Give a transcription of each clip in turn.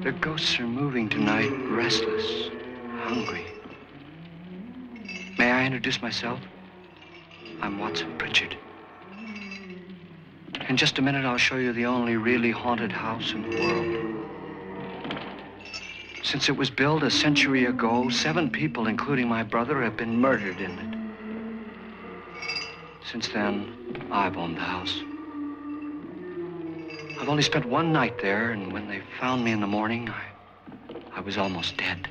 The ghosts are moving tonight, restless, hungry. May I introduce myself? I'm Watson Pritchard. In just a minute, I'll show you the only really haunted house in the world. Since it was built a century ago, 7 people, including my brother, have been murdered in it. Since then, I've owned the house. I've only spent one night there, and when they found me in the morning, I was almost dead.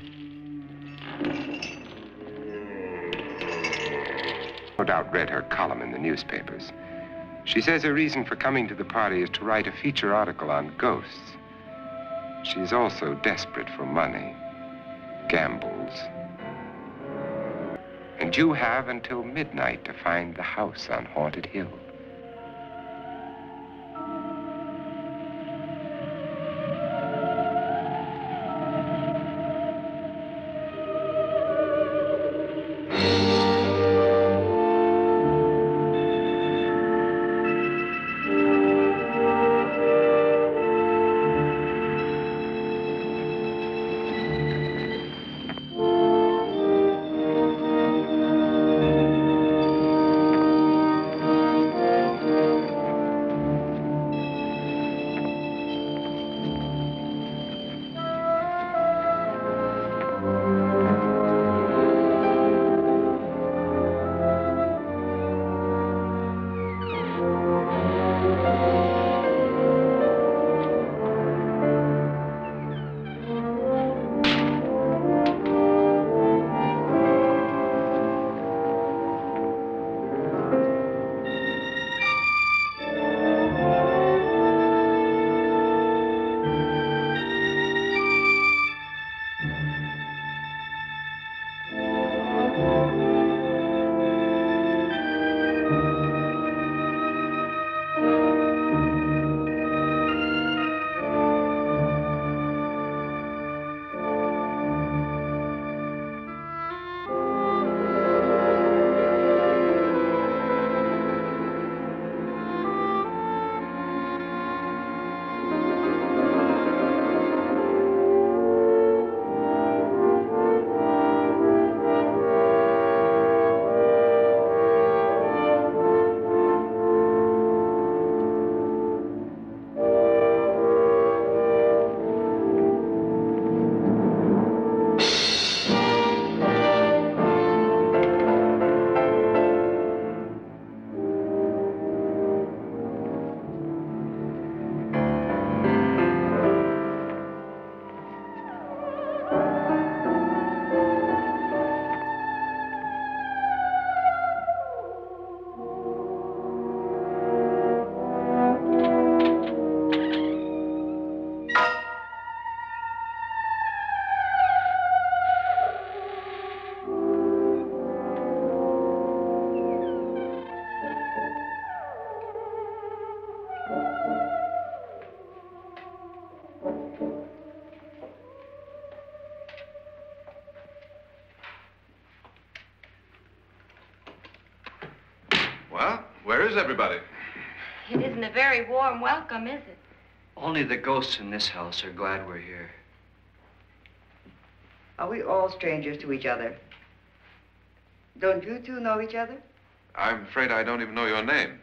No doubt read her column in the newspapers. She says her reason for coming to the party is to write a feature article on ghosts. She's also desperate for money, gambles. And you have until midnight to find the house on Haunted Hill. Where is everybody? It isn't a very warm welcome, is it? Only the ghosts in this house are glad we're here. Are we all strangers to each other? Don't you two know each other? I'm afraid I don't even know your name.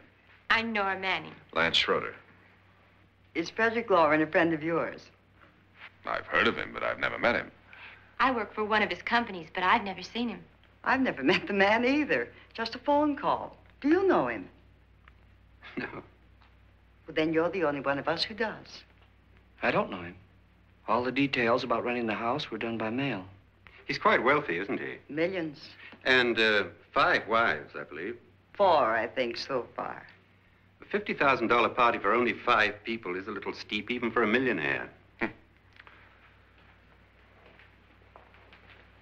I'm Nora Manning. Lance Schroeder. Is Frederick Loren a friend of yours? I've heard of him, but I've never met him. I work for one of his companies, but I've never seen him. I've never met the man either. Just a phone call. Do you know him? No. Well, then you're the only one of us who does. I don't know him. All the details about renting the house were done by mail. He's quite wealthy, isn't he? Millions. And 5 wives, I believe. 4, I think, so far. A $50,000 party for only 5 people is a little steep, even for a millionaire.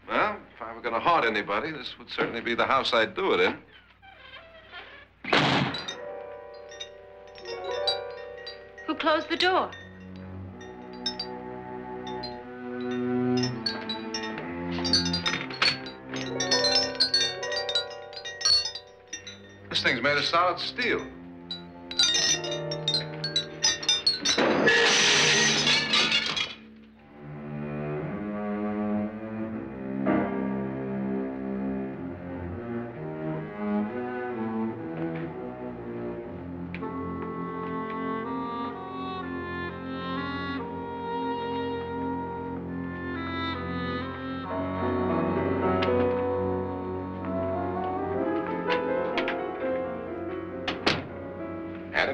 Well, if I were going to haunt anybody, this would certainly be the house I'd do it in. Who closed the door? This thing's made of solid steel.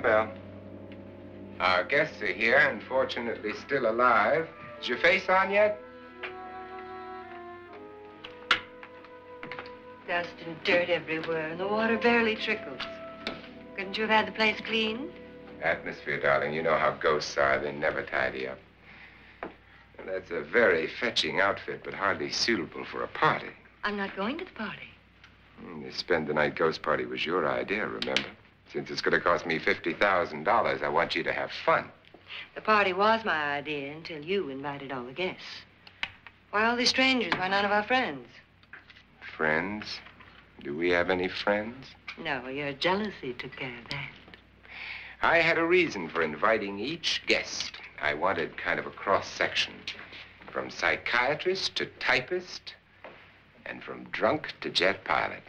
bell. Our guests are here, unfortunately still alive. Is your face on yet? Dust and dirt everywhere, and the water barely trickles. Couldn't you have had the place cleaned? Atmosphere, darling. You know how ghosts are. They never tidy up. And that's a very fetching outfit, but hardly suitable for a party. I'm not going to the party. The spend-the-night ghost party was your idea, remember? Since it's going to cost me $50,000, I want you to have fun. The party was my idea until you invited all the guests. Why all these strangers? Why none of our friends? Friends? Do we have any friends? No, your jealousy took care of that. I had a reason for inviting each guest. I wanted kind of a cross-section. From psychiatrist to typist, and from drunk to jet pilot.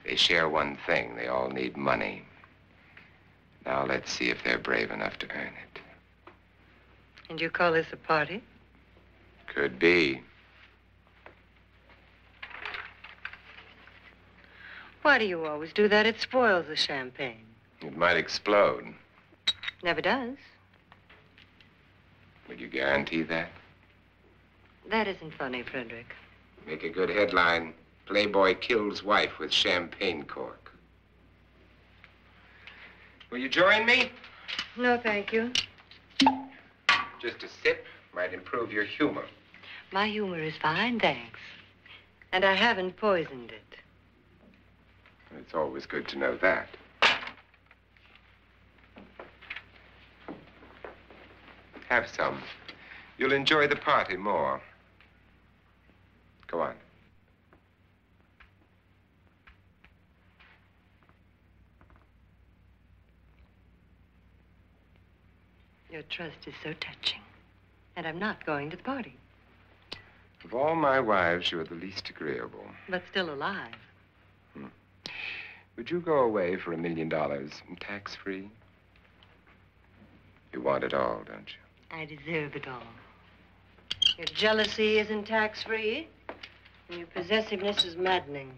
They share one thing. They all need money. Now let's see if they're brave enough to earn it. And you call this a party? Could be. Why do you always do that? It spoils the champagne. It might explode. Never does. Would you guarantee that? That isn't funny, Frederick. Make a good headline. Playboy kills wife with champagne cork. Will you join me? No, thank you. Just a sip might improve your humor. My humor is fine, thanks. And I haven't poisoned it. It's always good to know that. Have some. You'll enjoy the party more. Go on. Your trust is so touching. And I'm not going to the party. Of all my wives, you're the least agreeable. But still alive. Would you go away for $1 million tax-free? You want it all, don't you? I deserve it all. Your jealousy isn't tax-free, and your possessiveness is maddening.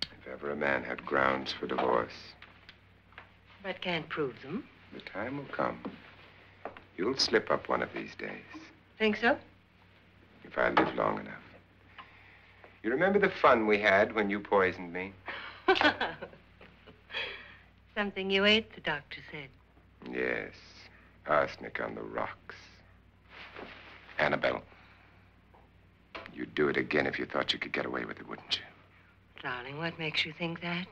If ever a man had grounds for divorce, But can't prove them. the time will come. You'll slip up one of these days, Think so? if I live long enough. You remember the fun we had when you poisoned me? Something you ate, the doctor said. Yes, arsenic on the rocks. Annabelle, you'd do it again if you thought you could get away with it, wouldn't you? Darling, what makes you think that?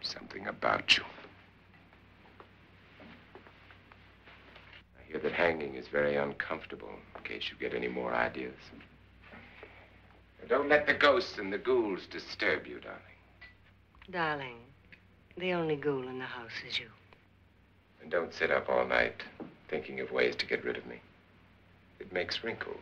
Something about you. I hear that hanging is very uncomfortable, in case you get any more ideas. Don't let the ghosts and the ghouls disturb you, darling. Darling, the only ghoul in the house is you. And don't sit up all night thinking of ways to get rid of me. It makes wrinkles.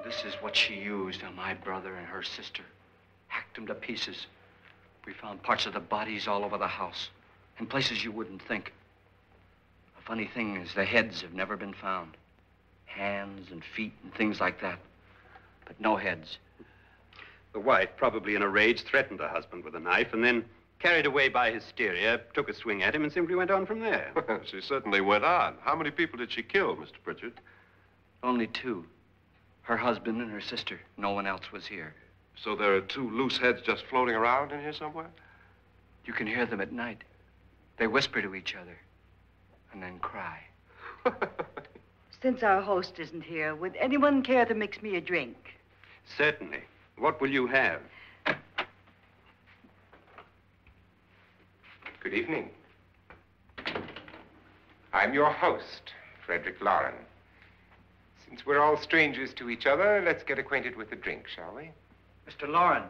This is what she used on my brother and her sister. Hacked them to pieces. We found parts of the bodies all over the house, in places you wouldn't think. The funny thing is the heads have never been found. Hands and feet and things like that. But no heads. The wife, probably in a rage, threatened her husband with a knife and then, carried away by hysteria, took a swing at him and simply went on from there. She certainly went on. How many people did she kill, Mr. Pritchard? Only two. Her husband and her sister. No one else was here. So there are two loose heads just floating around in here somewhere? You can hear them at night. They whisper to each other and then cry. Since our host isn't here, would anyone care to mix me a drink? Certainly. What will you have? Good evening. I'm your host, Frederick Loren. Since we're all strangers to each other, let's get acquainted with a drink, shall we? Mr. Loren,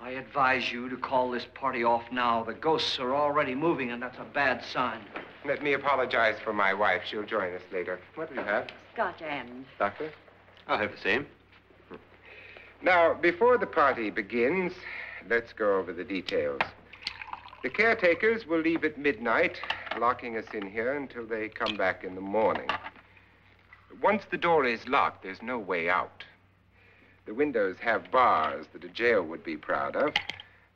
I advise you to call this party off now. The ghosts are already moving, and that's a bad sign. Let me apologize for my wife. She'll join us later. What do you have? Scotch and. Doctor? I'll have the same. Now, before the party begins, let's go over the details. The caretakers will leave at midnight, locking us in here until they come back in the morning. Once the door is locked, there's no way out. The windows have bars that a jail would be proud of,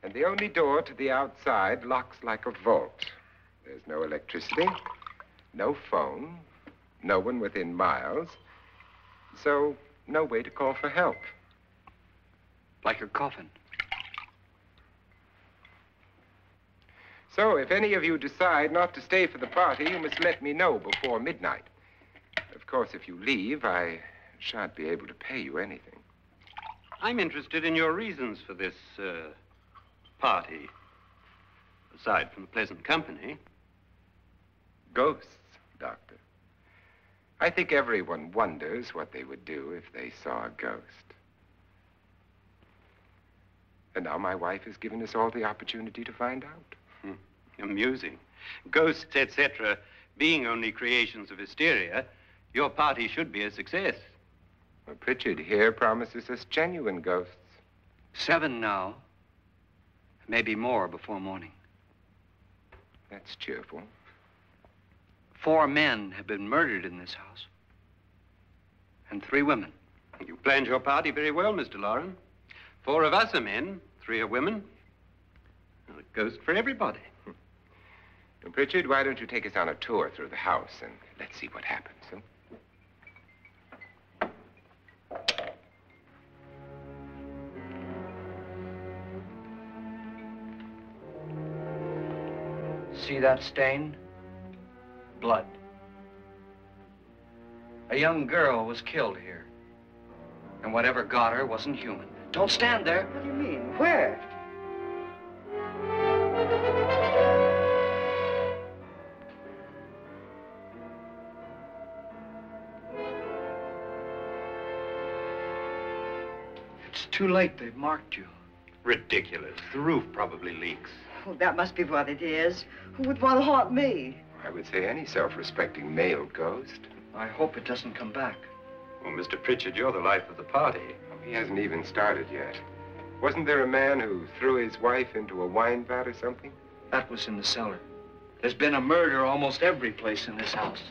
and the only door to the outside locks like a vault. There's no electricity, no phone, no one within miles, so no way to call for help. Like a coffin. So if any of you decide not to stay for the party, you must let me know before midnight. Of course, if you leave, I shan't be able to pay you anything. I'm interested in your reasons for this, party. Aside from the pleasant company. Ghosts, Doctor. I think everyone wonders what they would do if they saw a ghost. And now my wife has given us all the opportunity to find out. Amusing. Ghosts, etc., being only creations of hysteria, your party should be a success. Well, Pritchard here promises us genuine ghosts. 7 now. Maybe more before morning. That's cheerful. 4 men have been murdered in this house. And 3 women. You planned your party very well, Mr. Loren. 4 of us are men, 3 are women. Well, a ghost for everybody. Well, Pritchard, why don't you take us on a tour through the house and let's see what happens, huh? See that stain? Blood. A young girl was killed here. And whatever got her wasn't human. Don't stand there. What do you mean? Where? It's too late. They've marked you. Ridiculous. The roof probably leaks. Oh, that must be what it is. Who would want to haunt me? I would say any self-respecting male ghost. I hope it doesn't come back. Well, Mr. Pritchard, you're the life of the party. He hasn't even started yet. Wasn't there a man who threw his wife into a wine vat or something? That was in the cellar. There's been a murder almost every place in this house.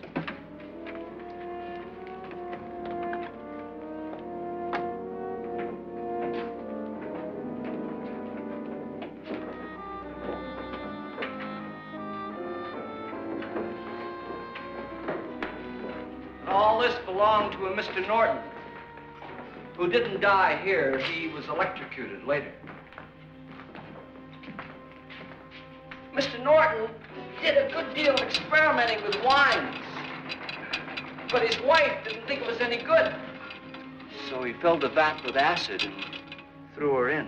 All this belonged to a Mr. Norton, who didn't die here. He was electrocuted later. Mr. Norton did a good deal of experimenting with wines, but his wife didn't think it was any good. So he filled the vat with acid and threw her in.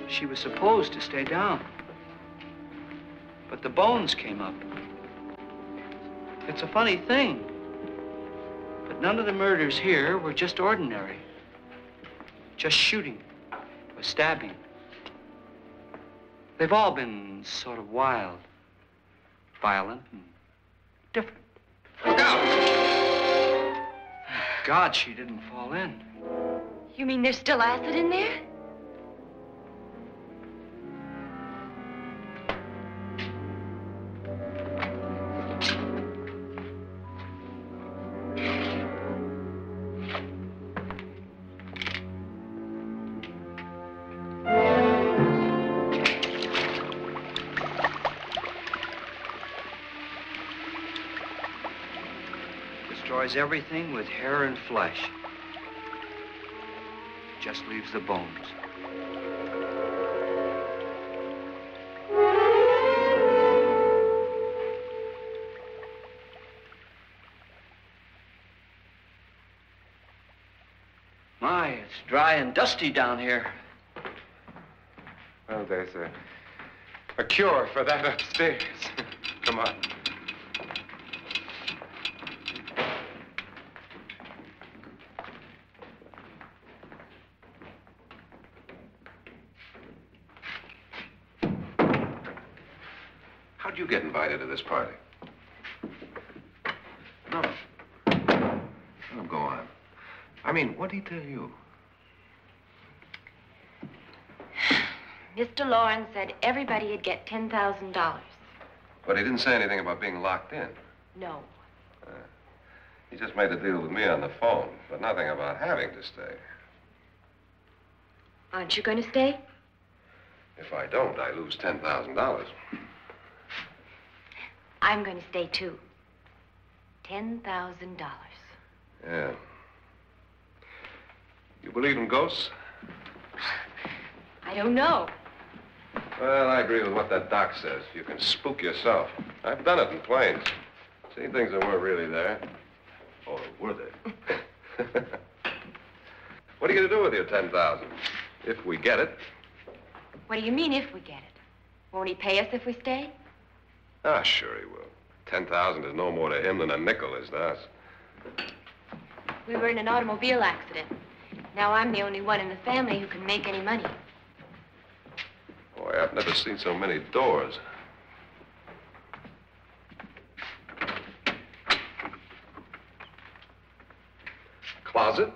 She was supposed to stay down, but the bones came up. It's a funny thing, but none of the murders here were just ordinary. Just shooting or stabbing. They've all been sort of wild, violent, and different. Look out! Thank God she didn't fall in. You mean there's still acid in there? Destroys everything with hair and flesh. Just leaves the bones. My, it's dry and dusty down here. Well, there's a cure for that upstairs. Come on. How'd you get invited to this party? No. Oh, go on. I mean, what did he tell you? Mr. Lawrence said everybody'd get $10,000. But he didn't say anything about being locked in. No. He just made a deal with me on the phone, but nothing about having to stay. Aren't you going to stay? If I don't, I lose $10,000. I'm going to stay, too. $10,000. Yeah. You believe in ghosts? I don't know. Well, I agree with what that doc says. You can spook yourself. I've done it in planes. Seen things that weren't really there. Or were they? What are you going to do with your $10,000? If we get it. What do you mean, if we get it? Won't he pay us if we stay? Ah, sure he will. 10,000 is no more to him than a nickel is to us. We were in an automobile accident. Now I'm the only one in the family who can make any money. Boy, I've never seen so many doors. Closet.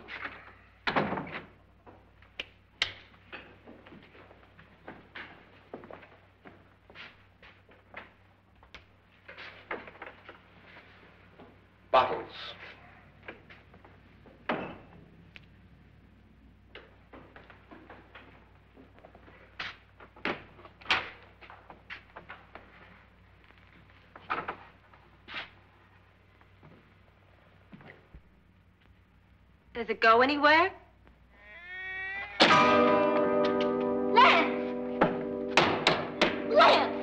Bottles. Does it go anywhere? Lance! Lance!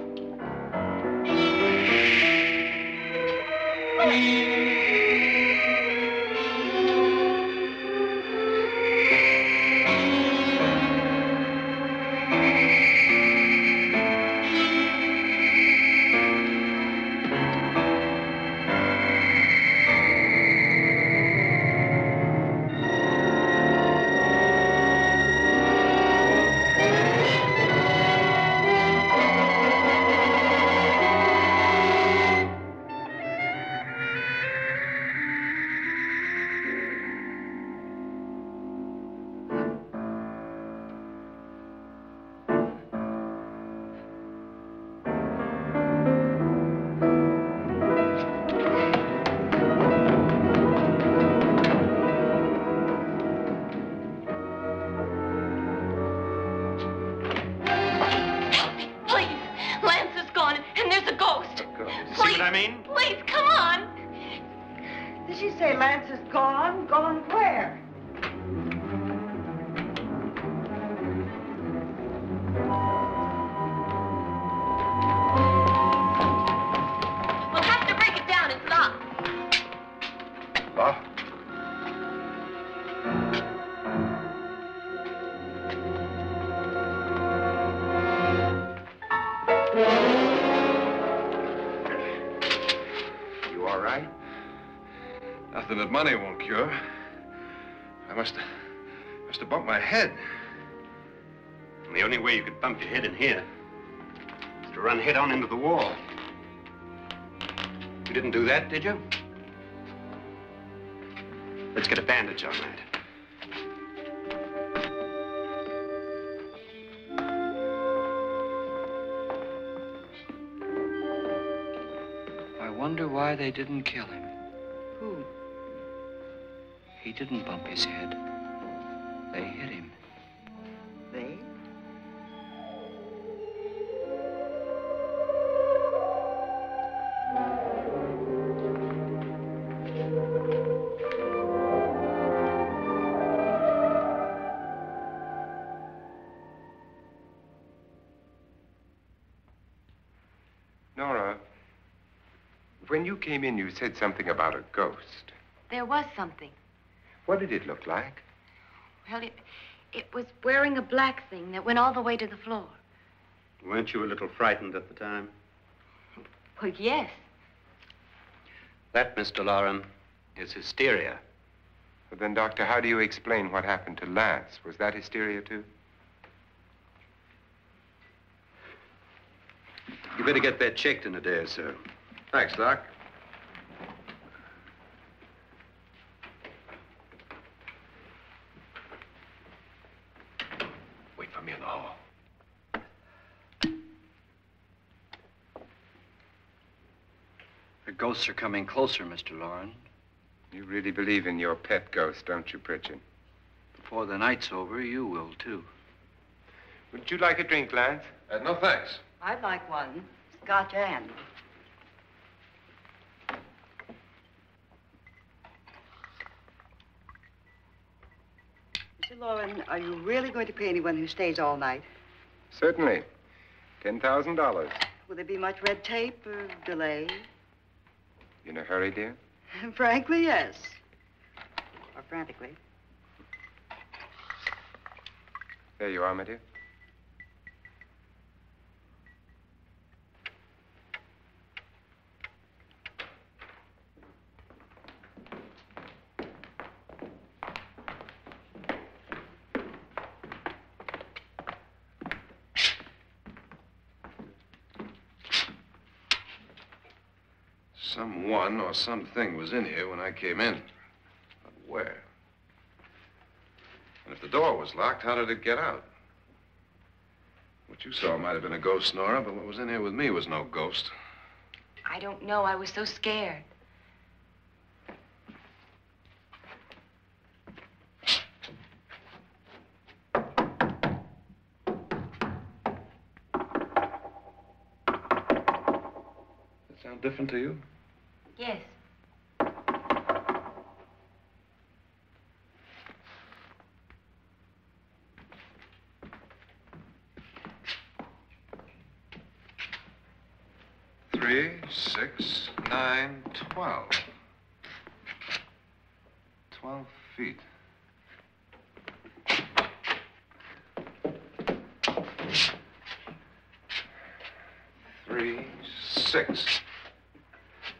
Please, come on. Did she say Lance is gone? Gone where? We'll have to break it down. It's locked. Locked? You all right? Nothing that money won't cure. I must have bumped my head. And the only way you could bump your head in here is to run head on into the wall. You didn't do that, did you? Let's get a bandage on that. I wonder why they didn't kill him. Who? He didn't bump his head. They hit him. They? Nora, when you came in, you said something about a ghost. There was something. What did it look like? Well, it was wearing a black thing that went all the way to the floor. Weren't you a little frightened at the time? Well, yes. That, Mr. Loren, is hysteria. Well, then, Doctor, how do you explain what happened to Lance? Was that hysteria, too? You better get that checked in a day or so. Thanks, Doc. Wait for me in the hall. ghosts are coming closer, Mr. Loren. You really believe in your pet ghost, don't you, Pritchard? Before the night's over, you will, too. Would you like a drink, Lance? No, thanks. I'd like one. Scotch and. Mr. Loren, are you really going to pay anyone who stays all night? Certainly. $10,000. Will there be much red tape or delay? You in a hurry, dear? Frankly, yes. Or frantically. There you are, my dear. Someone or something was in here when I came in. But where? And if the door was locked, how did it get out? What you saw might have been a ghost, Nora, but what was in here with me was no ghost. I don't know. I was so scared. Does it sound different to you? Yes. Three, 6, 9, 12. 12 feet. Three, 6.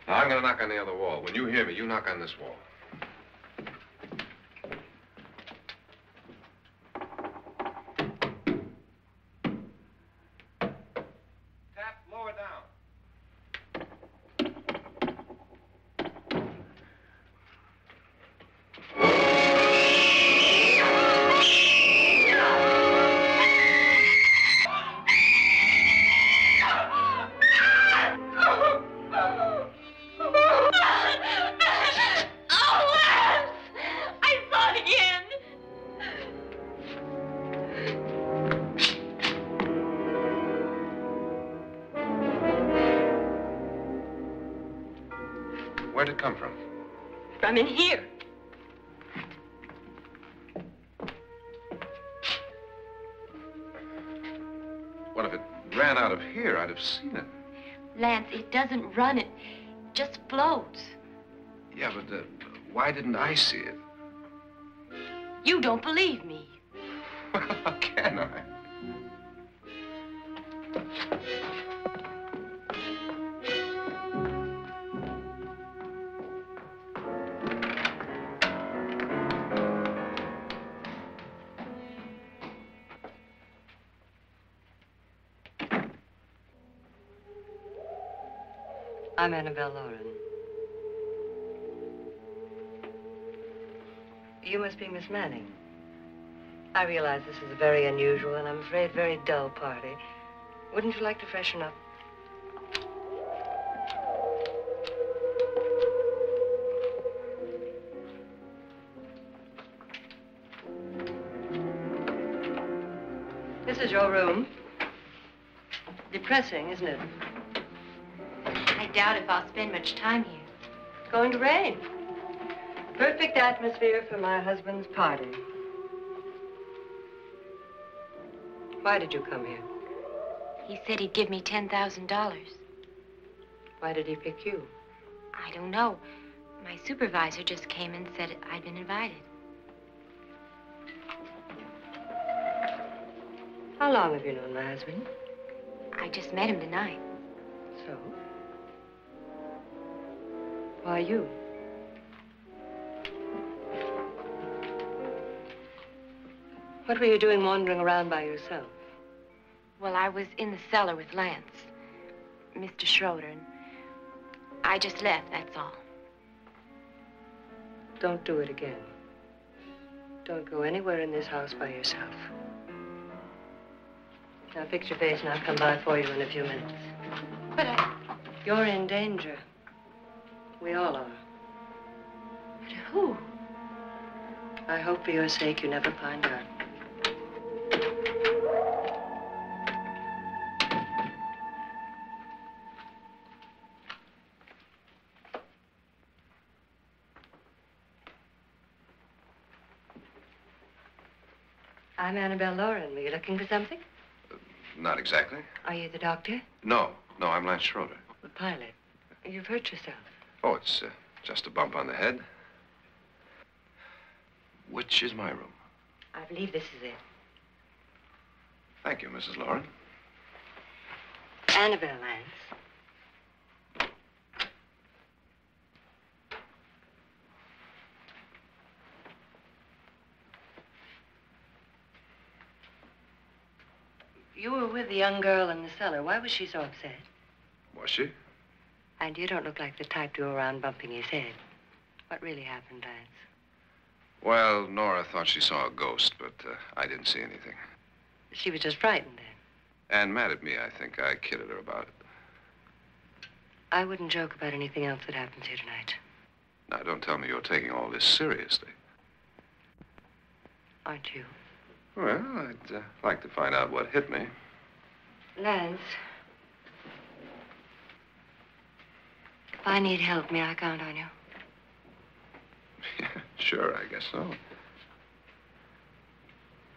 Now, I'm going to knock on the other wall. When you hear me, you knock on this wall. Tap lower down. Where'd it come from? From in here. Well, if it ran out of here, I'd have seen it. Lance, it doesn't run. It just floats. Yeah, but why didn't I see it? You don't believe me. Well, how can I? I'm Annabelle Loren. You must be Miss Manning. I realize this is a very unusual and I'm afraid very dull party. Wouldn't you like to freshen up? This is your room. Depressing, isn't it? I doubt if I'll spend much time here. It's going to rain. Perfect atmosphere for my husband's party. Why did you come here? He said he'd give me $10,000. Why did he pick you? I don't know. My supervisor just came and said I'd been invited. How long have you known my husband? I just met him tonight. So? Why you? What were you doing wandering around by yourself? Well, I was in the cellar with Lance, Mr. Schroeder, and I just left, that's all. Don't do it again. Don't go anywhere in this house by yourself. Now fix your face and I'll come by for you in a few minutes. But You're in danger. We all are. But who? I hope for your sake you never find out. I'm Annabelle Lauren. Were you looking for something? Not exactly. Are you the doctor? No, I'm Lance Schroeder. The pilot. You've hurt yourself. Oh, it's just a bump on the head. Which is my room? I believe this is it. Thank you, Mrs. Lauren. Annabelle Lance. You were with the young girl in the cellar. Why was she so upset? Was she? And you don't look like the type to go around bumping his head. What really happened, Lance? Well, Nora thought she saw a ghost, but I didn't see anything. She was just frightened then. And mad at me, I think. I kidded her about it. I woun't joke about anything else that happens here tonight. Now, don't tell me you're taking all this seriously. Aren't you? Well, I'd like to find out what hit me. Lance. If I need help, may I count on you? Yeah, sure, I guess so.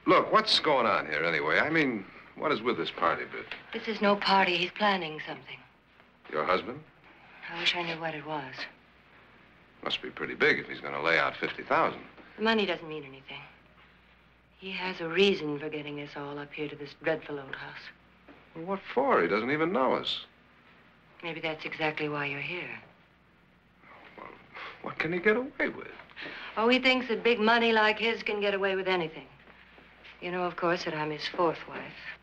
Look, what's going on here anyway? I mean, what is with this party bit? This is no party. He's planning something. Your husband? I wish I knew what it was. Must be pretty big if he's going to lay out 50,000. The money doesn't mean anything. He has a reason for getting us all up here to this dreadful old house. Well, what for? He doesn't even know us. Maybe that's exactly why you're here. Well, what can he get away with? Oh, he thinks that big money like his can get away with anything. You know, of course, that I'm his fourth wife.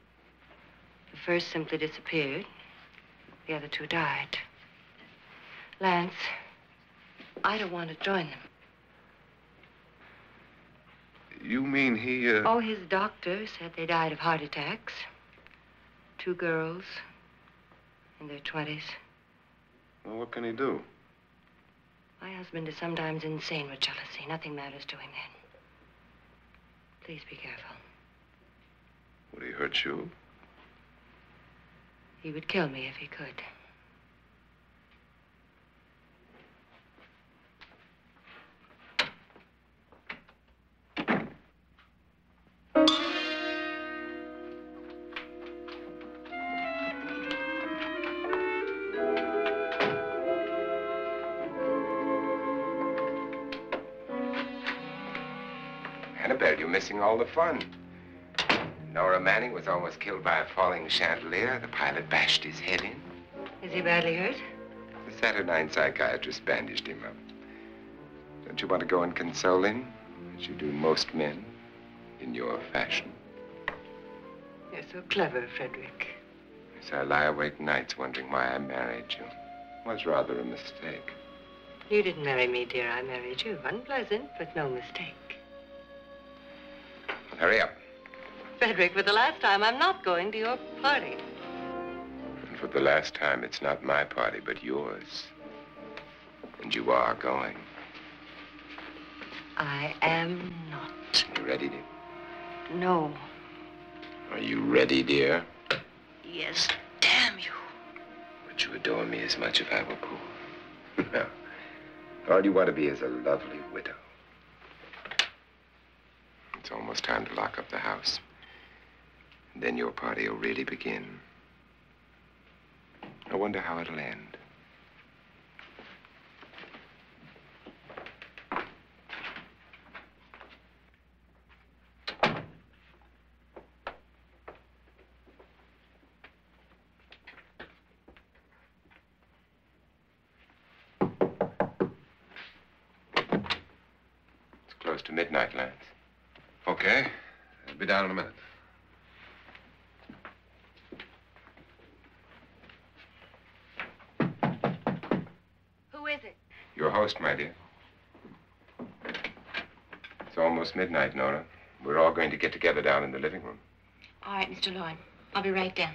The first simply disappeared. The other two died. Lance, I don't want to join them. You mean he, Oh, his doctor said they died of heart attacks. 2 girls in their 20s. Well, what can he do? My husband is sometimes insane with jealousy. Nothing matters to him then. Please be careful. Would he hurt you? He would kill me if he could. Annabelle, you're missing all the fun. Nora Manning was almost killed by a falling chandelier. The pilot bashed his head in. Is he badly hurt? The Saturnine psychiatrist bandaged him up. Don't you want to go and console him, as you do most men, in your fashion? You're so clever, Frederick. Yes, I lie awake nights wondering why I married you. It was rather a mistake. You didn't marry me, dear. I married you. Unpleasant, but no mistake. Hurry up. Frederick, for the last time, I'm not going to your party. And for the last time, it's not my party, but yours. And you are going. I am not. You ready, dear? No. Are you ready, dear? Yes, damn you. Would you adore me as much if I were poor? No. All you want to be is a lovely widow. It's almost time to lock up the house. And then your party will really begin. I wonder how it'll end. It's close to midnight, Lance. Okay. I'll be down in a minute. Who is it? Your host, my dear. It's almost midnight, Nora. We're all going to get together down in the living room. All right, Mr. Lauren. I'll be right down.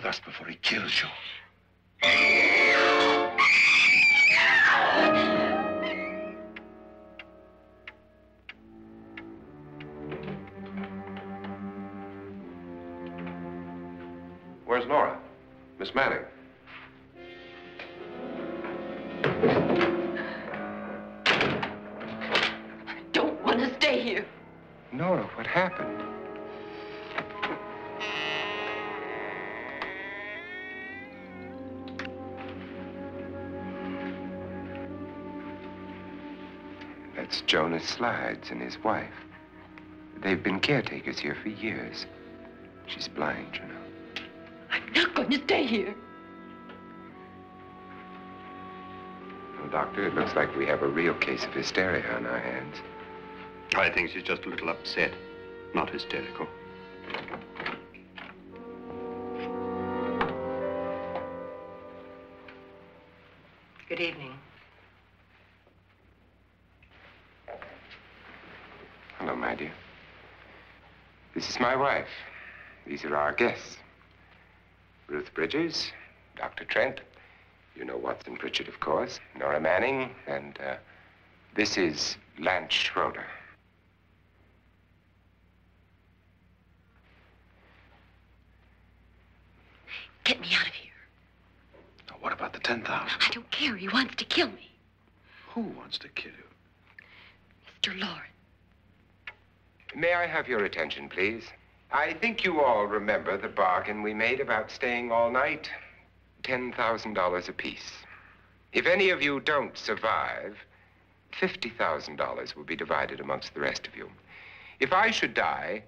us before he kills you. Where's Nora? Miss Manning. I don't want to stay here. Nora, what happened? That's Jonas Slides and his wife. They've been caretakers here for years. She's blind, you know. I'm not going to stay here. Well, Doctor, it looks like we have a real case of hysteria on our hands. I think she's just a little upset, not hysterical. Good evening. Hello, my dear. This is my wife. These are our guests. Ruth Bridges, Dr. Trent. You know Watson Pritchard, of course. Nora Manning, and this is Lance Schroeder. Get me out of here. Now, what about the 10,000? I don't care. He wants to kill me. Who wants to kill you? Mr. Lawrence. May I have your attention, please? I think you all remember the bargain we made about staying all night. $10,000 apiece. If any of you don't survive, $50,000 will be divided amongst the rest of you. If I should die,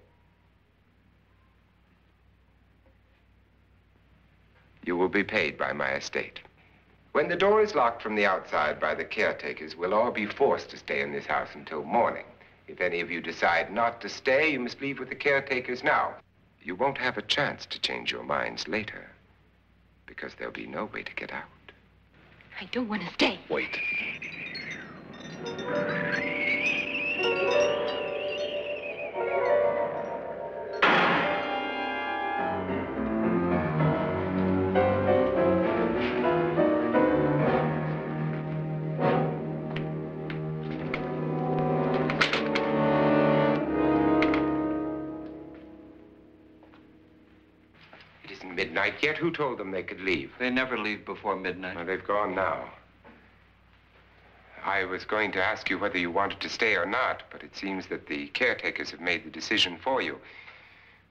you will be paid by my estate. When the door is locked from the outside by the caretakers, we'll all be forced to stay in this house until morning. If any of you decide not to stay, you must leave with the caretakers now. You won't have a chance to change your minds later, because there'll be no way to get out. I don't want to stay. Wait. Midnight yet? Who told them they could leave? They never leave before midnight. Well, they've gone now. I was going to ask you whether you wanted to stay or not, but it seems that the caretakers have made the decision for you.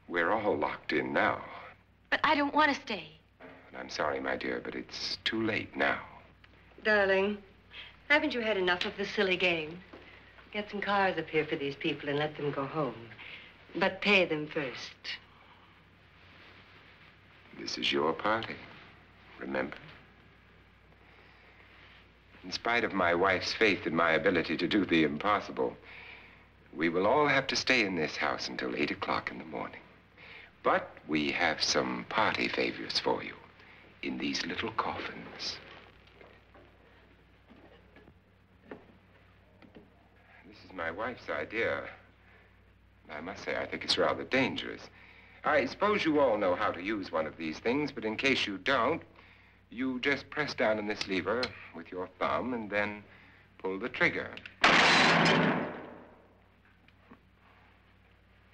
We're all locked in now. But I don't want to stay. And I'm sorry, my dear, but it's too late now. Darling, haven't you had enough of the silly game? Get some cars up here for these people and let them go home. But pay them first. This is your party, remember? In spite of my wife's faith in my ability to do the impossible, we will all have to stay in this house until 8 o'clock in the morning. But we have some party favors for you in these little coffins. This is my wife's idea. I must say, I think it's rather dangerous. I suppose you all know how to use one of these things, but in case you don't, you just press down on this lever with your thumb and then pull the trigger.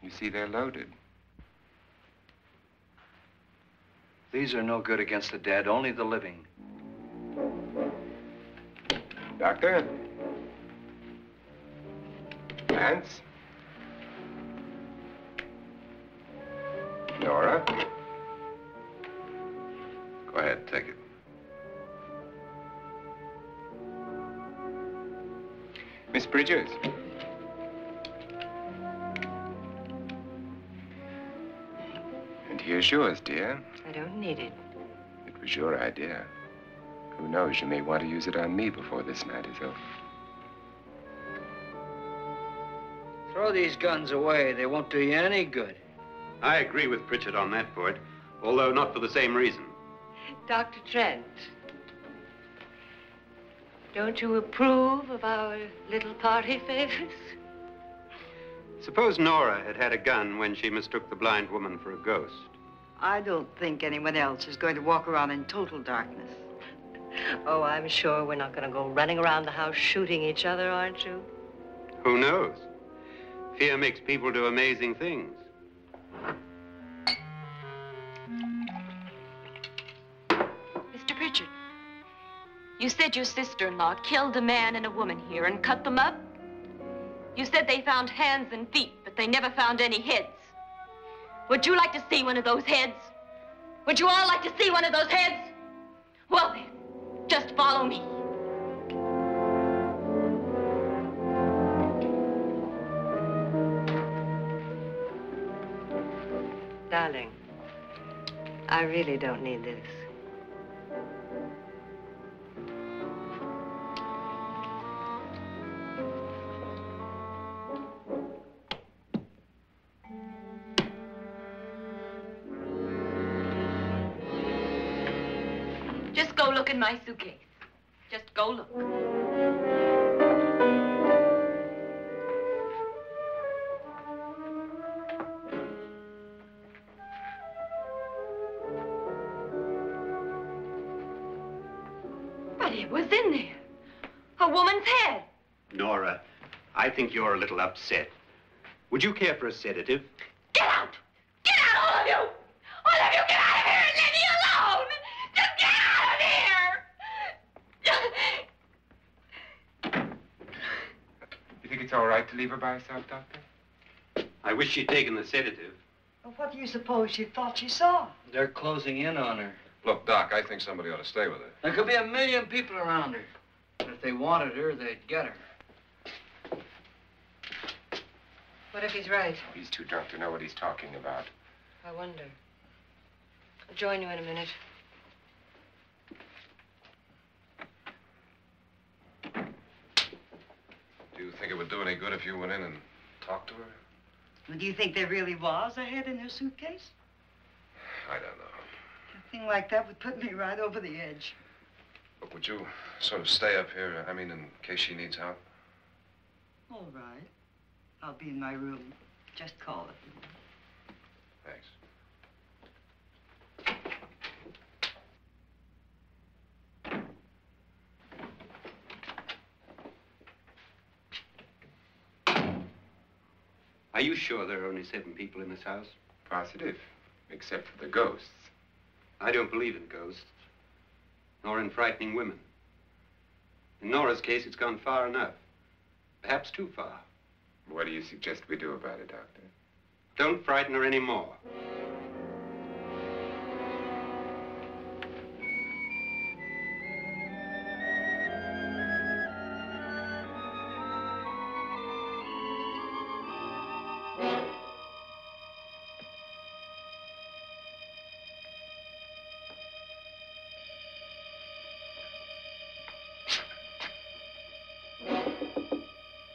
You see, they're loaded. These are no good against the dead, only the living. Doctor? Lance? Nora? Go ahead, take it. Miss Bridges? And here's yours, dear. I don't need it. It was your idea. Who knows, you may want to use it on me before this night is over. Throw these guns away. They won't do you any good. I agree with Pritchard on that point, although not for the same reason. Dr. Trent, don't you approve of our little party favors? Suppose Nora had had a gun when she mistook the blind woman for a ghost. I don't think anyone else is going to walk around in total darkness. Oh, I'm sure we're not going to go running around the house shooting each other, aren't you? Who knows? Fear makes people do amazing things. Mr. Pritchard, you said your sister-in-law killed a man and a woman here and cut them up? You said they found hands and feet, but they never found any heads. Would you like to see one of those heads? Would you all like to see one of those heads? Well then, just follow me. Darling, I really don't need this. Just go look in my suitcase. Just go look. But it was in there. A woman's head. Nora, I think you're a little upset. Would you care for a sedative? Get out! Get out, all of you! All of you, get out of here and leave me alone! Just get out of here! You think it's all right to leave her by herself, Doctor? I wish she'd taken the sedative. Well, what do you suppose she thought she saw? They're closing in on her. Look, Doc, I think somebody ought to stay with her. There could be 1 million people around her. But if they wanted her, they'd get her. What if he's right? He's too drunk to know what he's talking about. I wonder. I'll join you in a minute. Do you think it would do any good if you went in and talked to her? Well, do you think there really was a head in her suitcase? I don't know. A thing like that would put me right over the edge. Look, would you sort of stay up here, I mean, in case she needs help? All right. I'll be in my room. Just call it. Thanks. Are you sure there are only 7 people in this house? Positive, except for the ghosts. I don't believe in ghosts, nor in frightening women. In Nora's case, it's gone far enough. Perhaps too far. What do you suggest we do about it, Doctor? Don't frighten her anymore.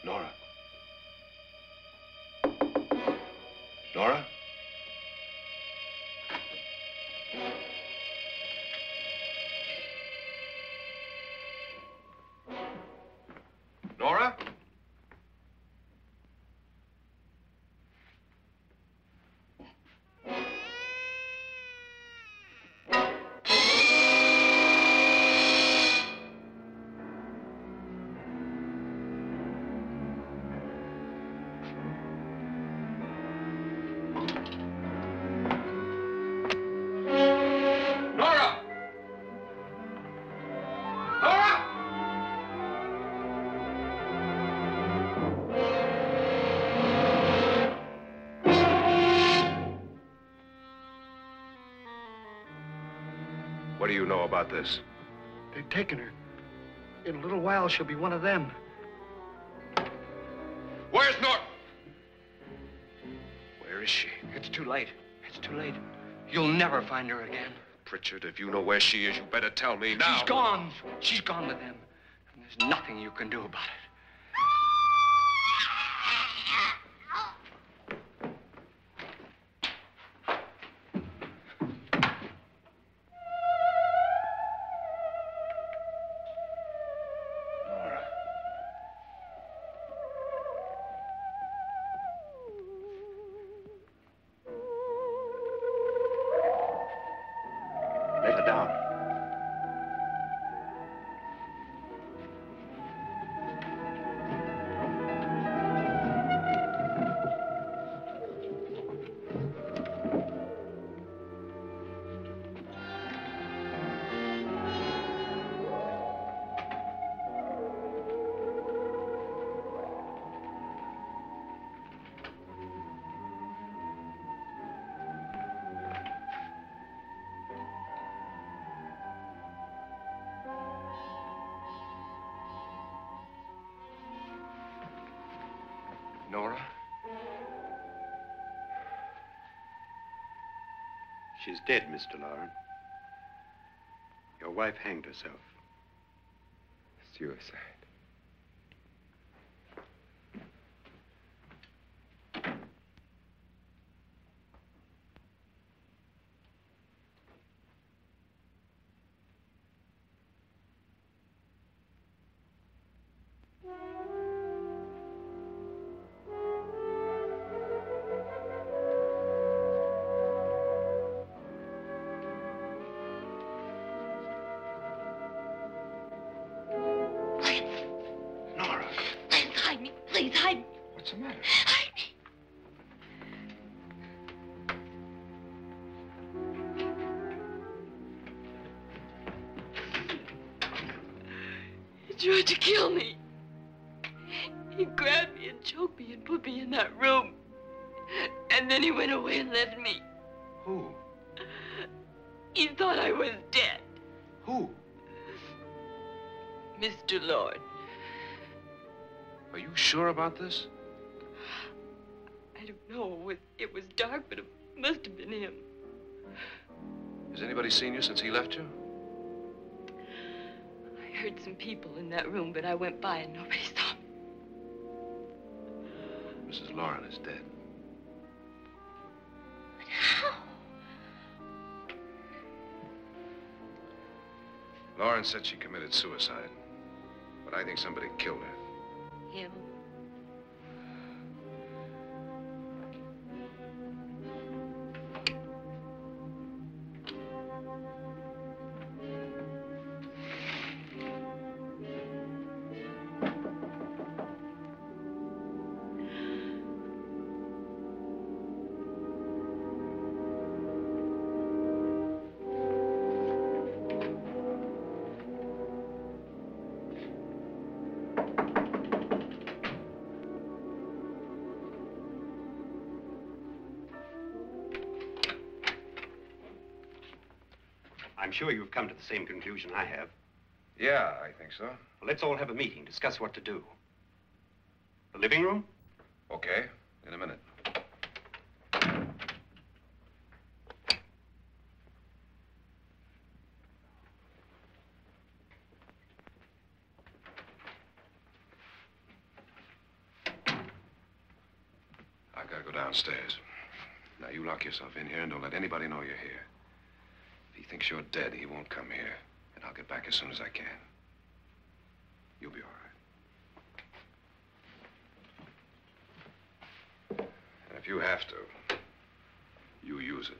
Nora? Nora? Nora? Nora! Nora! What do you know about this? They've taken her. In a little while, she'll be one of them. Where's Nora? Where is she? It's too late. It's too late. You'll never find her again. Pritchard, if you know where she is, you better tell me now. She's gone. She's gone with them. And there's nothing you can do about it. Nora. Nora? She's dead, Mr. Loren. Your wife hanged herself. Suicide. Please, hide me. What's the matter? Hide me. He tried to kill me. He grabbed me and choked me and put me in that room. And then he went away and left me. Who? He thought I was dead. Who? Mr. Lord. Are you sure about this? I don't know. It was dark, but it must have been him. Has anybody seen you since he left you? I heard some people in that room, but I went by and nobody saw me. Mrs. Loren is dead. But how? Loren said she committed suicide, but I think somebody killed her. Him? I'm sure you've come to the same conclusion I have. Yeah, I think so. Well, let's all have a meeting, discuss what to do. The living room? Okay, in a minute. I've got to go downstairs. Now, you lock yourself in here and don't let anybody know you're here. If he thinks you're dead, he won't come here. And I'll get back as soon as I can. You'll be all right. And if you have to, you use it.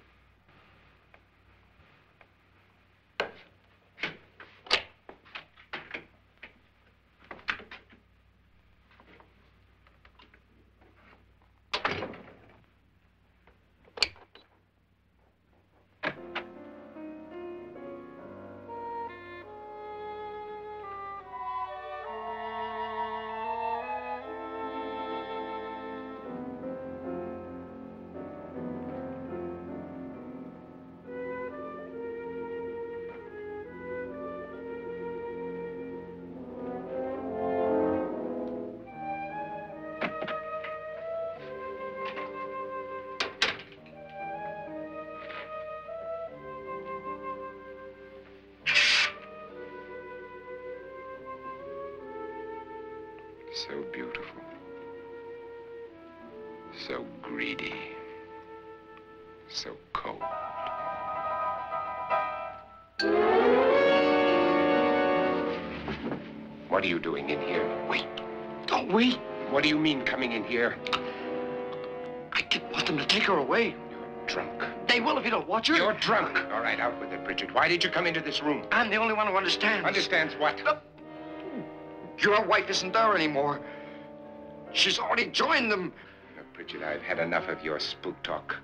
So beautiful. So greedy. So cold. What are you doing in here? Wait. Don't wait. What do you mean coming in here? I didn't want them to take her away. You're drunk. They will if you don't watch her. You're drunk. All right, out with it, Bridget. Why did you come into this room? I'm the only one who understands. Understands what? Your wife isn't there anymore. She's already joined them. Look, Bridget, I've had enough of your spook talk.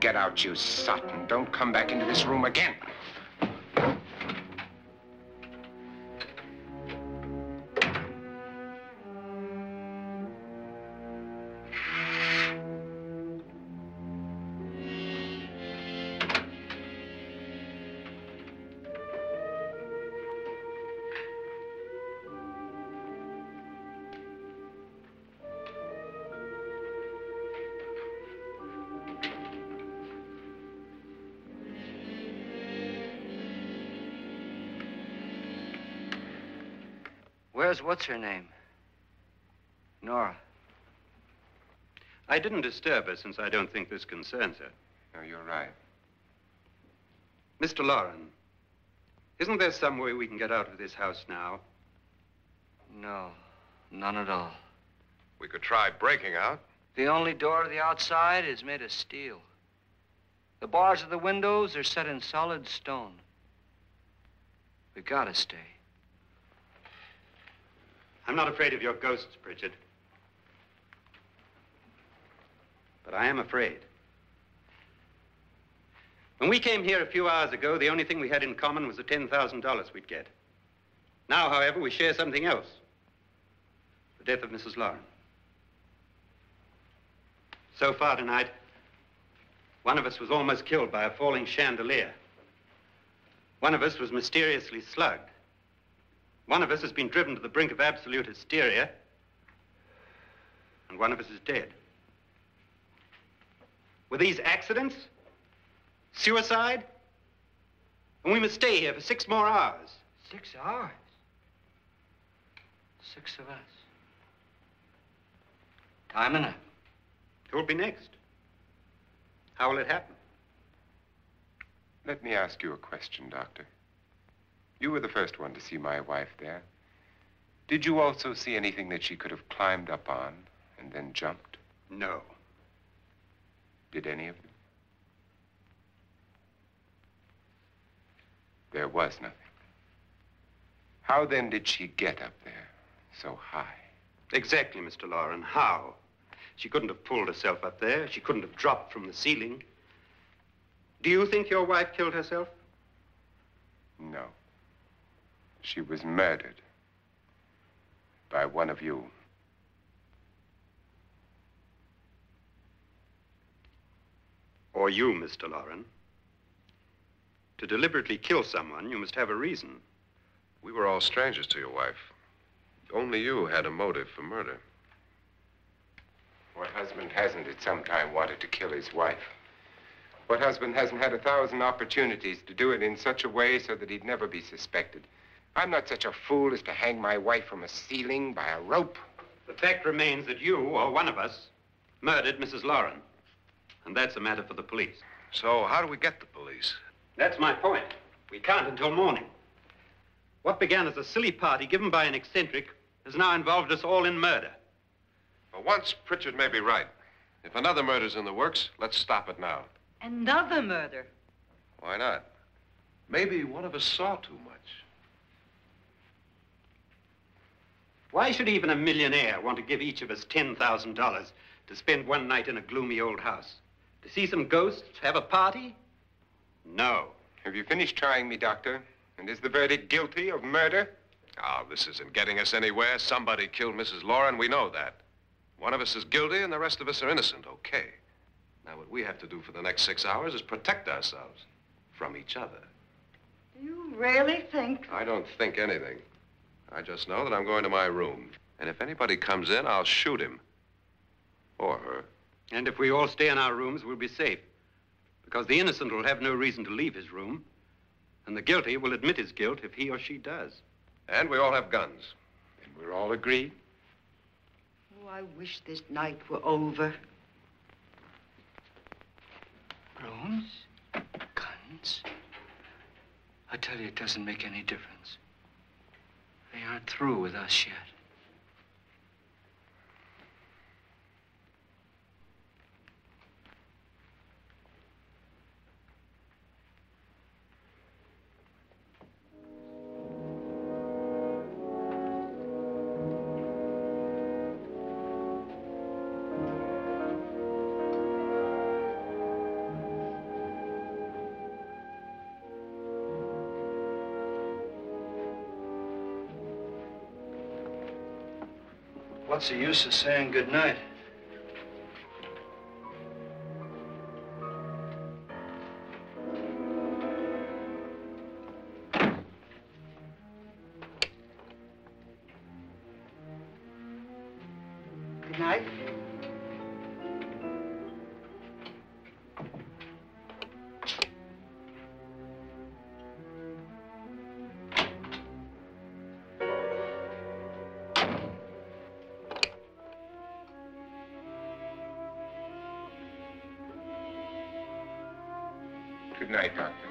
Get out, you sot, and don't come back into this room again. Where's what's her name? Nora. I didn't disturb her since I don't think this concerns her. No, you're right. Mr. Loren, isn't there some way we can get out of this house now? No, none at all. We could try breaking out. The only door to the outside is made of steel. The bars of the windows are set in solid stone. We gotta stay. I'm not afraid of your ghosts, Pritchard. But I am afraid. When we came here a few hours ago, the only thing we had in common was the $10,000 we'd get. Now, however, we share something else. The death of Mrs. Loren. So far tonight, one of us was almost killed by a falling chandelier. One of us was mysteriously slugged. One of us has been driven to the brink of absolute hysteria. And one of us is dead. Were these accidents? Suicide? And we must stay here for 6 more hours. 6 hours? 6 of us. Time enough. Who'll be next? How will it happen? Let me ask you a question, Doctor. You were the first one to see my wife there. Did you also see anything that she could have climbed up on and then jumped? No. Did any of you? There was nothing. How then did she get up there so high? Exactly, Mr. Loren. How? She couldn't have pulled herself up there. She couldn't have dropped from the ceiling. Do you think your wife killed herself? No. She was murdered by one of you. Or you, Mr. Loren. To deliberately kill someone, you must have a reason. We were all strangers to your wife. Only you had a motive for murder. What husband hasn't at some time wanted to kill his wife? What husband hasn't had 1,000 opportunities to do it in such a way so that he'd never be suspected? I'm not such a fool as to hang my wife from a ceiling by a rope. The fact remains that you, or one of us, murdered Mrs. Loren. And that's a matter for the police. So how do we get the police? That's my point. We can't until morning. What began as a silly party given by an eccentric has now involved us all in murder. For once, Pritchard may be right. If another murder's in the works, let's stop it now. Another murder? Why not? Maybe one of us saw too much. Why should even a millionaire want to give each of us $10,000 to spend one night in a gloomy old house? To see some ghosts, have a party? No. Have you finished trying me, Doctor? And is the verdict guilty of murder? Oh, this isn't getting us anywhere. Somebody killed Mrs. Loren. We know that. One of us is guilty and the rest of us are innocent, okay. Now, what we have to do for the next 6 hours is protect ourselves from each other. Do you really think? I don't think anything. I just know that I'm going to my room. And if anybody comes in, I'll shoot him. Or her. And if we all stay in our rooms, we'll be safe. Because the innocent will have no reason to leave his room. And the guilty will admit his guilt if he or she does. And we all have guns. And we're all agreed? Oh, I wish this night were over. Rooms? Guns? I tell you, it doesn't make any difference. They aren't through with us yet. What's the use of saying goodnight? Good night. Good night, Doctor.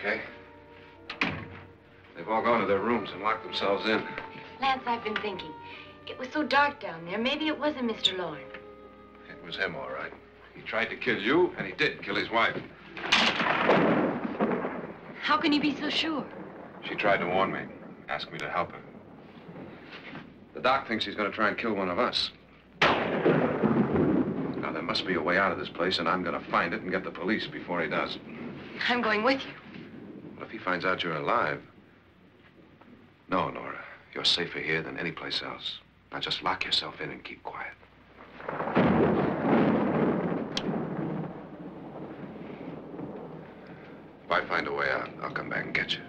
Okay? They've all gone to their rooms and locked themselves in. Lance, I've been thinking. It was so dark down there. Maybe it wasn't Mr. Lorne. It was him, all right. He tried to kill you, and he did kill his wife. How can you be so sure? She tried to warn me, asked me to help her. The doc thinks he's going to try and kill one of us. Now, there must be a way out of this place, and I'm going to find it and get the police before he does. I'm going with you. What if he finds out you're alive? No, Nora. You're safer here than any place else. Now, just lock yourself in and keep quiet. If I find a way out, I'll come back and get you.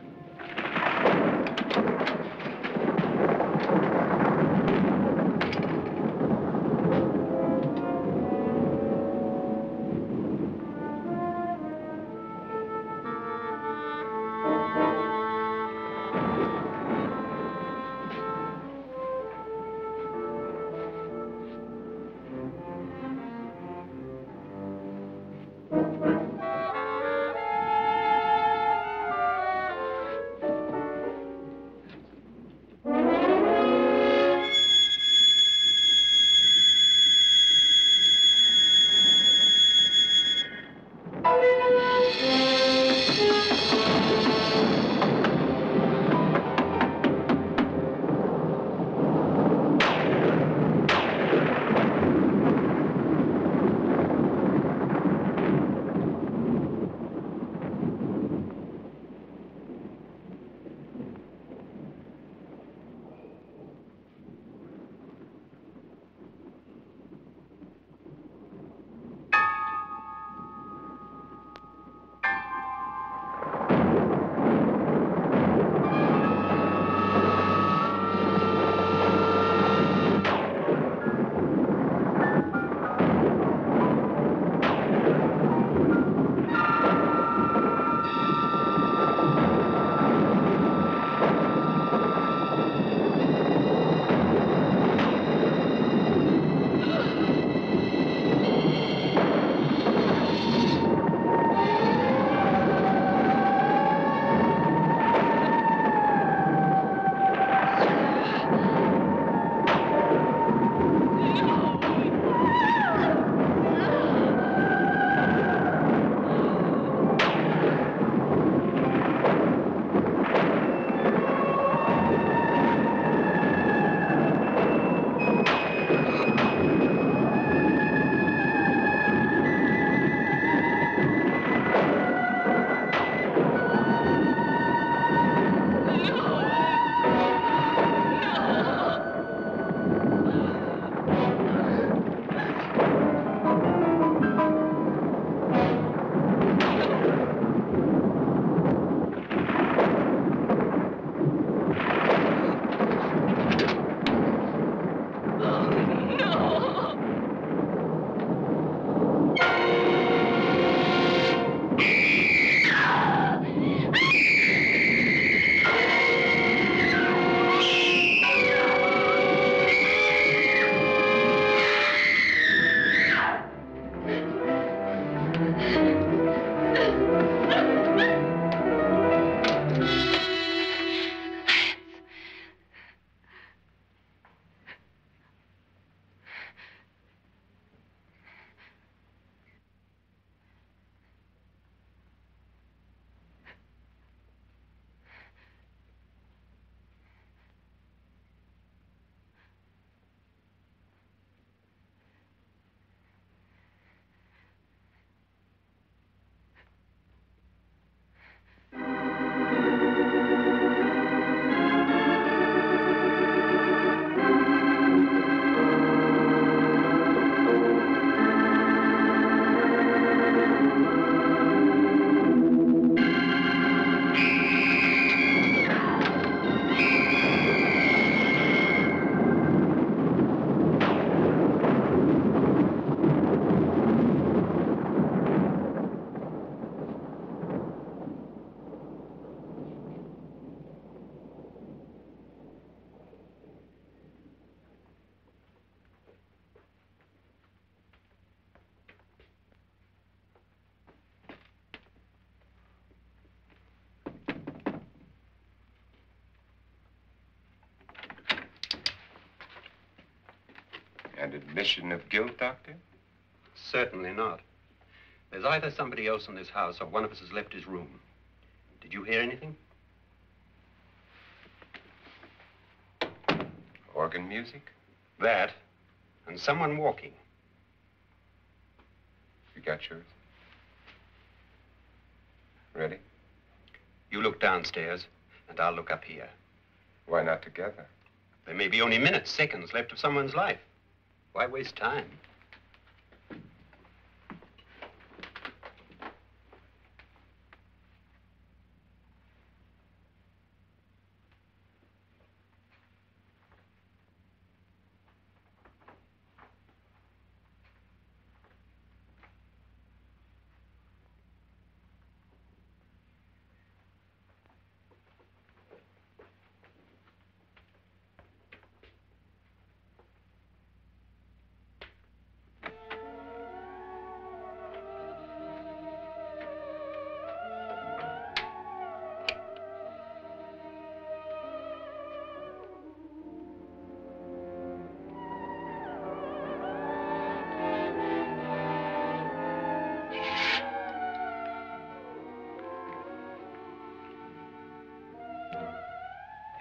admission of guilt, Doctor? Certainly not. There's either somebody else in this house or one of us has left his room. Did you hear anything? Organ music? That, and someone walking. You got yours? Ready? You look downstairs, and I'll look up here. Why not together? There may be only minutes, seconds left of someone's life. Why waste time?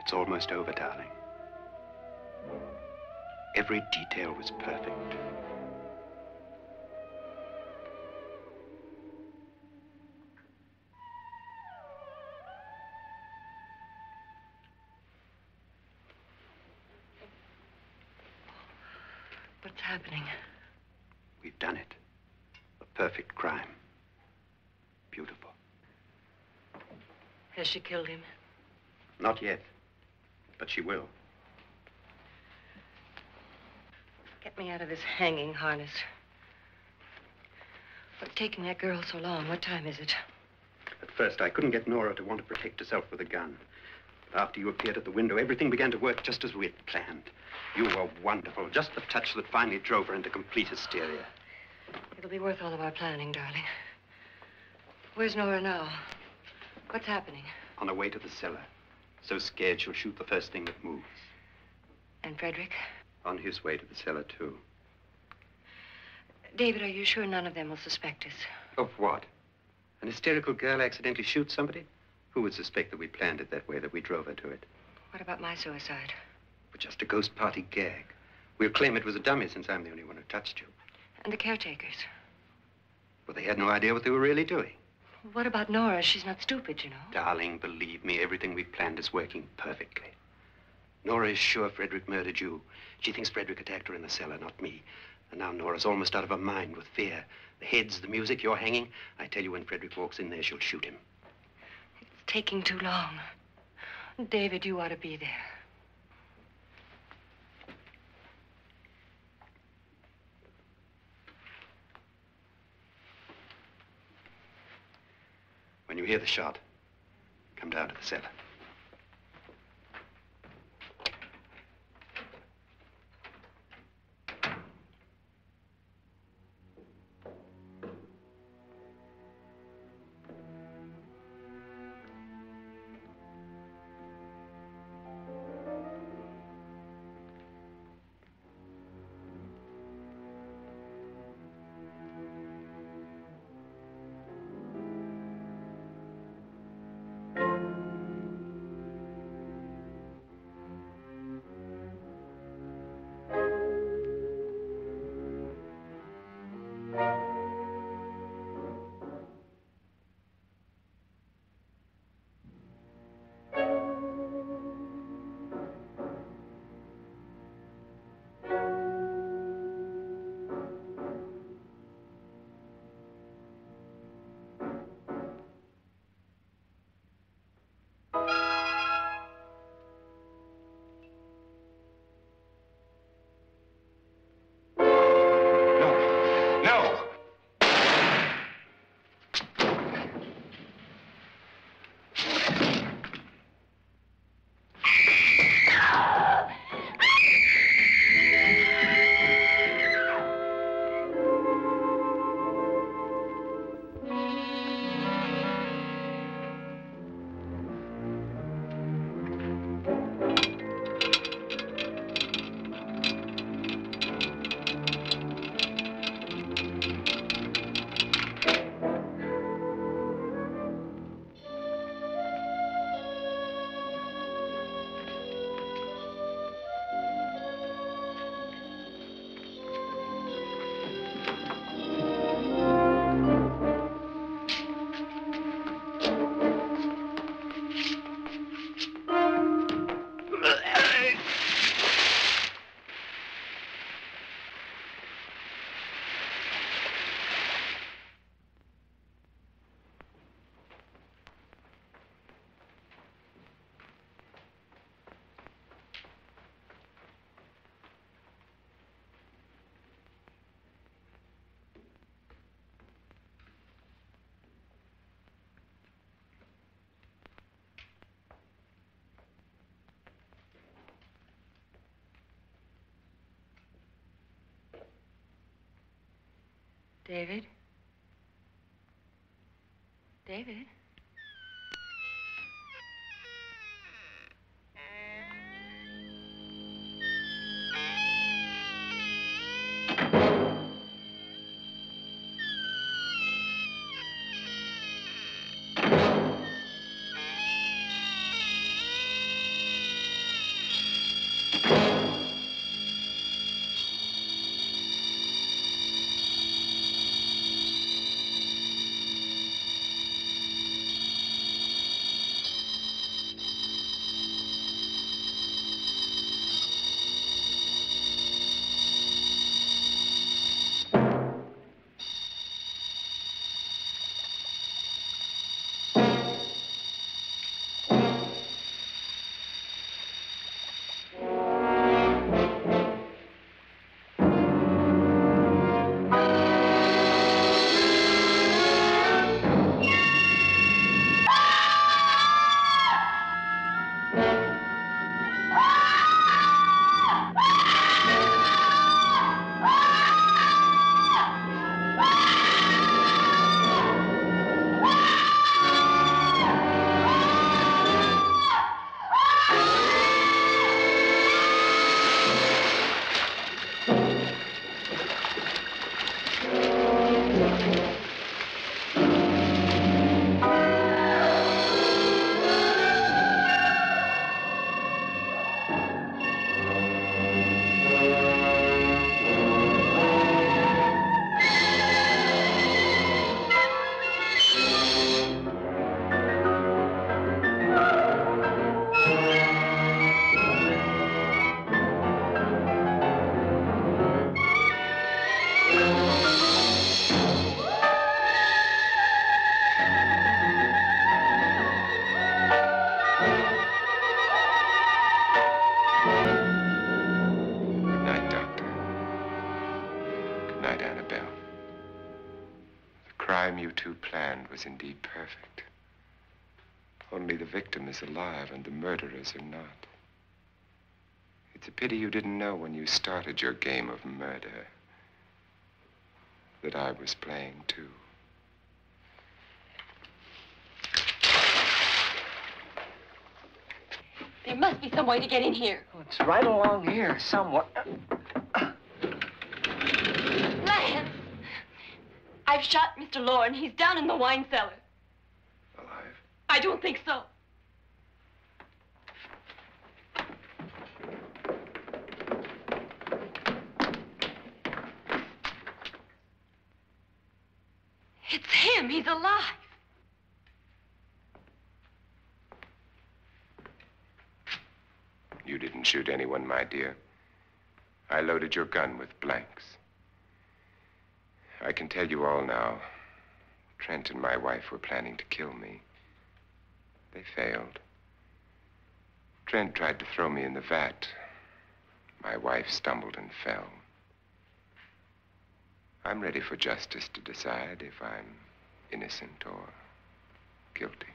It's almost over, darling. Every detail was perfect. What's happening? We've done it. A perfect crime. Beautiful. Has she killed him? Not yet, but she will. Get me out of this hanging harness. What's taking that girl so long? What time is it? At first, I couldn't get Nora to want to protect herself with a gun. But after you appeared at the window, everything began to work just as we had planned. You were wonderful. Just the touch that finally drove her into complete hysteria. It'll be worth all of our planning, darling. Where's Nora now? What's happening? On her way to the cellar. So scared she'll shoot the first thing that moves. And Frederick? On his way to the cellar, too. David, are you sure none of them will suspect us? Of what? An hysterical girl accidentally shoots somebody? Who would suspect that we planned it that way, that we drove her to it? What about my suicide? But just a ghost party gag. We'll claim it was a dummy since I'm the only one who touched you. And the caretakers? Well, they had no idea what they were really doing. What about Nora? She's not stupid, you know. Darling, believe me, everything we planned is working perfectly. Nora is sure Frederick murdered you. She thinks Frederick attacked her in the cellar, not me. And now Nora's almost out of her mind with fear. The heads, the music, you're hanging. I tell you, when Frederick walks in there, she'll shoot him. It's taking too long. David, you ought to be there. When you hear the shot, come down to the cellar. David? David? You two planned was indeed perfect. Only the victim is alive and the murderers are not. It's a pity you didn't know when you started your game of murder that I was playing too. There must be some way to get in here. Oh, it's right along here somewhere. Lance! I've shot Mr. Loren. He's down in the wine cellar. Alive? I don't think so. It's him. He's alive. You didn't shoot anyone, my dear. I loaded your gun with blanks. I can tell you all now. Trent and my wife were planning to kill me. They failed. Trent tried to throw me in the vat. My wife stumbled and fell. I'm ready for justice to decide if I'm innocent or guilty.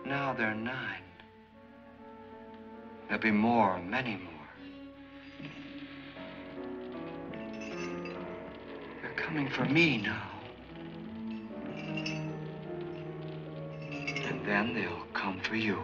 Now there are 9. There'll be more, many more. They're coming for me now. And then they'll come for you.